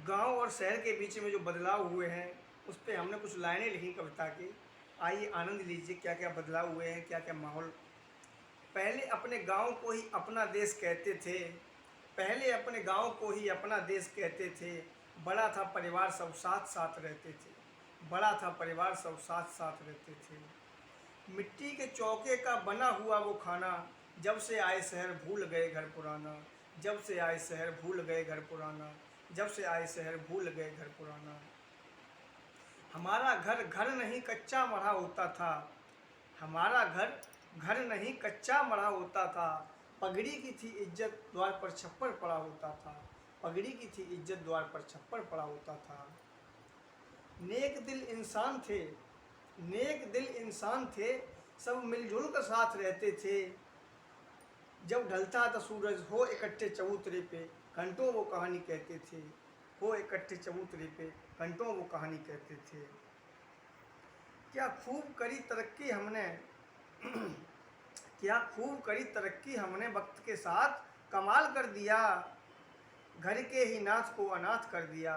गांव और शहर के बीच में जो बदलाव हुए हैं उस पे हमने कुछ लाइनें लिखी कविता की। आइए आनंद लीजिए क्या क्या बदलाव हुए हैं, क्या क्या माहौल। पहले अपने गांव को ही अपना देश कहते थे। पहले अपने गांव को ही अपना देश कहते थे। बड़ा था परिवार सब साथ साथ रहते थे। बड़ा था परिवार सब साथ साथ रहते थे। मिट्टी के चौके का बना हुआ वो खाना। जब से आए शहर भूल गए घर पुराना। जब से आए शहर भूल गए घर पुराना। जब से आए शहर भूल गए घर पुराना। हमारा घर घर नहीं कच्चा मढ़ा होता था। हमारा घर घर नहीं कच्चा मढ़ा होता था। पगड़ी की थी इज्जत द्वार पर छप्पर पड़ा होता था। पगड़ी की थी इज्जत द्वार पर छप्पर पड़ा होता था। नेक दिल इंसान थे। नेक दिल इंसान थे। सब मिलजुल कर साथ रहते थे। जब ढलता था सूरज हो इकट्ठे चबूतरे पे घंटों वो कहानी कहते थे। हो इकट्ठे चबूतरे पे घंटों वो कहानी कहते थे। क्या खूब करी तरक्की हमने क्या खूब करी तरक्की हमने वक्त के साथ कमाल कर दिया। घर के ही नाथ को अनाथ कर दिया।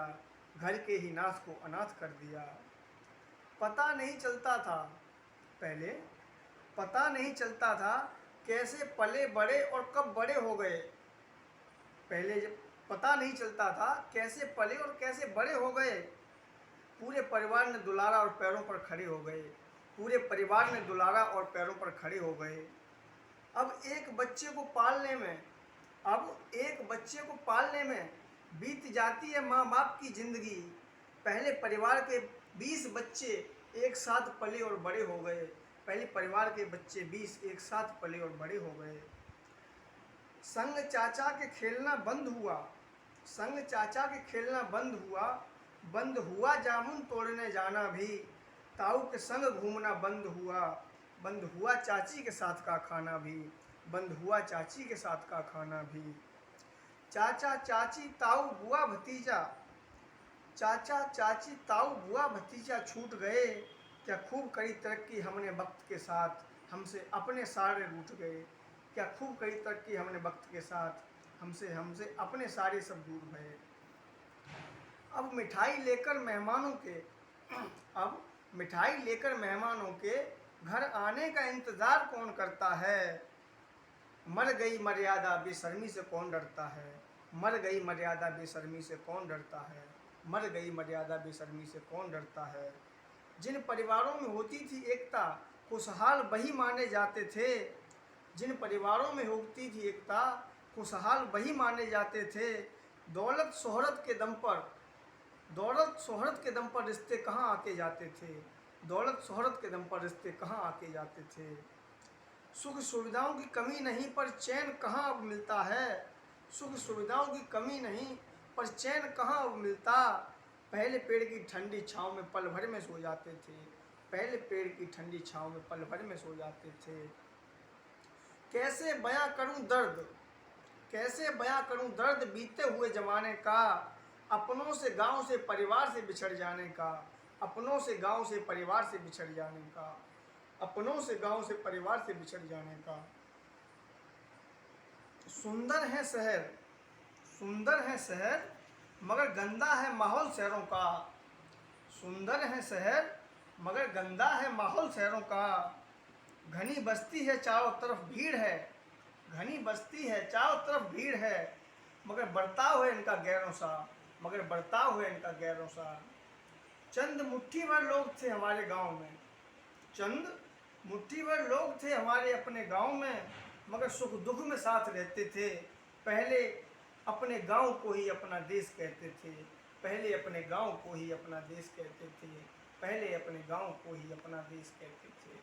घर के ही नाथ को अनाथ कर दिया। पता नहीं चलता था पहले। पता नहीं चलता था कैसे पले बड़े और कब बड़े हो गए। पहले जब पता नहीं चलता था कैसे पले और कैसे बड़े हो गए। पूरे परिवार ने दुलारा और पैरों पर खड़े हो गए। पूरे परिवार ने दुलारा और पैरों पर खड़े हो गए। अब एक बच्चे को पालने में अब एक बच्चे को पालने में बीत जाती है माँ बाप की ज़िंदगी। पहले परिवार के 20 बच्चे एक साथ पले और बड़े हो गए। पहले परिवार के बच्चे 20 एक साथ पले और बड़े हो गए। संग चाचा के खेलना बंद हुआ। संग चाचा के खेलना बंद हुआ। बंद हुआ जामुन तोड़ने जाना भी। ताऊ के संग घूमना बंद हुआ। बंद हुआ चाची के साथ का खाना भी। बंद हुआ चाची के साथ का खाना भी। चाचा चाची ताऊ बुआ भतीजा। चाचा चाची ताऊ बुआ भतीजा छूट गए। क्या खूब करी तरक्की हमने वक्त के साथ हमसे अपने सारे रूठ गए। क्या खूब करी तरक्की हमने वक्त के साथ हमसे हमसे अपने सारे सब दूर गए। अब मिठाई लेकर मेहमानों के अब मिठाई लेकर मेहमानों के घर आने का इंतज़ार कौन करता है। मर गई मर्यादा बेशर्मी से कौन डरता है। मर गई मर्यादा बेशर्मी से कौन डरता है। मर गई मर्यादा बेशर्मी से कौन डरता है। जिन परिवारों में होती थी एकता खुशहाल वही माने जाते थे। जिन परिवारों में होती थी एकता खुशहाल वही माने जाते थे। दौलत शोहरत के दम पर दौलत शोहरत के दम पर रिश्ते कहाँ आके जाते थे। दौलत शोहरत के दम पर रिश्ते कहाँ आके जाते थे। सुख सुविधाओं की कमी नहीं पर चैन कहाँ अब मिलता है। सुख सुविधाओं की कमी नहीं पर चैन कहाँ अब मिलता। पहले पेड़ की ठंडी छाँव में पल भर में सो जाते थे। पहले पेड़ की ठंडी छाँव में पल भर में सो जाते थे। कैसे बयां करूं दर्द कैसे बयां करूं दर्द बीते हुए ज़माने का। अपनों से गांव से परिवार से बिछड़ जाने का। अपनों से गांव से परिवार से बिछड़ जाने का। अपनों से गांव से परिवार से बिछड़ जाने का। सुंदर है शहर सुंदर है शहर मगर गंदा है माहौल शहरों का। सुंदर है शहर मगर गंदा है माहौल शहरों का। घनी बस्ती है चारों तरफ भीड़ है। घनी बस्ती है चारों तरफ भीड़ है। मगर बर्ताव है इनका गैरों सा। मगर बर्ताव है इनका गैरों सा। चंद मुट्ठी भर लोग थे हमारे गांव में। चंद मुट्ठी भर लोग थे हमारे अपने गांव में। मगर सुख दुख में साथ रहते थे। पहले अपने गांव को ही अपना देश कहते थे। पहले अपने गांव को ही अपना देश कहते थे। पहले अपने गांव को ही अपना देश कहते थे।